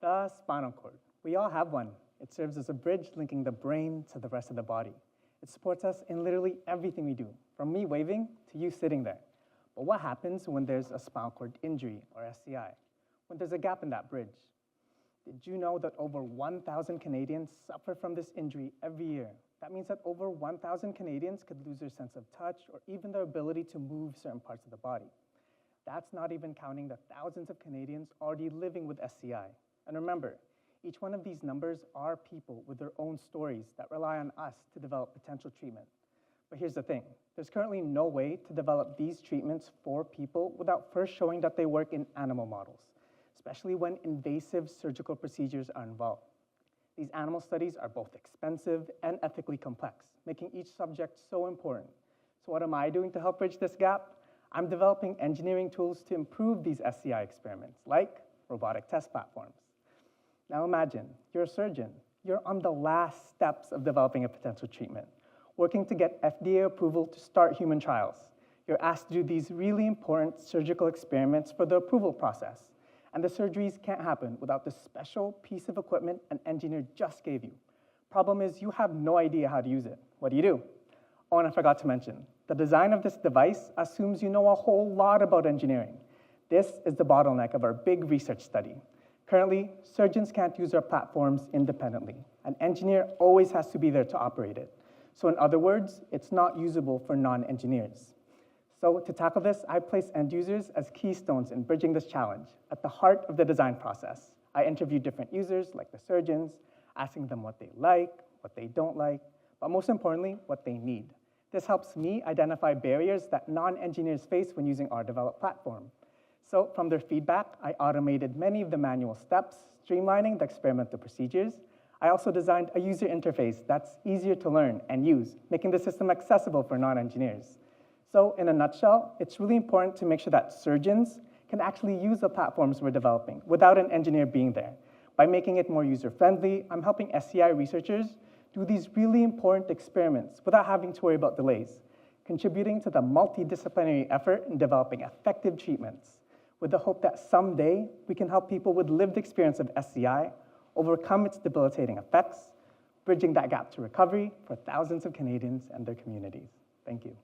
The spinal cord. We all have one. It serves as a bridge linking the brain to the rest of the body. It supports us in literally everything we do, from me waving to you sitting there. But what happens when there's a spinal cord injury, or SCI? When there's a gap in that bridge? Did you know that over 1,000 Canadians suffer from this injury every year? That means that over 1,000 Canadians could lose their sense of touch or even their ability to move certain parts of the body. That's not even counting the thousands of Canadians already living with SCI. And remember, each one of these numbers are people with their own stories that rely on us to develop potential treatment. But here's the thing, there's currently no way to develop these treatments for people without first showing that they work in animal models, especially when invasive surgical procedures are involved. These animal studies are both expensive and ethically complex, making each subject so important. So what am I doing to help bridge this gap? I'm developing engineering tools to improve these SCI experiments, like robotic test platforms. Now imagine, you're a surgeon. You're on the last steps of developing a potential treatment, working to get FDA approval to start human trials. You're asked to do these really important surgical experiments for the approval process. And the surgeries can't happen without the special piece of equipment an engineer just gave you. Problem is, you have no idea how to use it. What do? Oh, and I forgot to mention, the design of this device assumes you know a whole lot about engineering. This is the bottleneck of our big research study. Currently, surgeons can't use our platforms independently. An engineer always has to be there to operate it. So in other words, it's not usable for non-engineers. So to tackle this, I place end users as keystones in bridging this challenge. At the heart of the design process, I interview different users, like the surgeons, asking them what they like, what they don't like, but most importantly, what they need. This helps me identify barriers that non-engineers face when using our developed platform. So from their feedback, I automated many of the manual steps, streamlining the experimental procedures. I also designed a user interface that's easier to learn and use, making the system accessible for non-engineers. So in a nutshell, it's really important to make sure that surgeons can actually use the platforms we're developing without an engineer being there. By making it more user-friendly, I'm helping SCI researchers do these really important experiments without having to worry about delays, contributing to the multidisciplinary effort in developing effective treatments, with the hope that someday we can help people with lived experience of SCI overcome its debilitating effects, bridging that gap to recovery for thousands of Canadians and their communities. Thank you.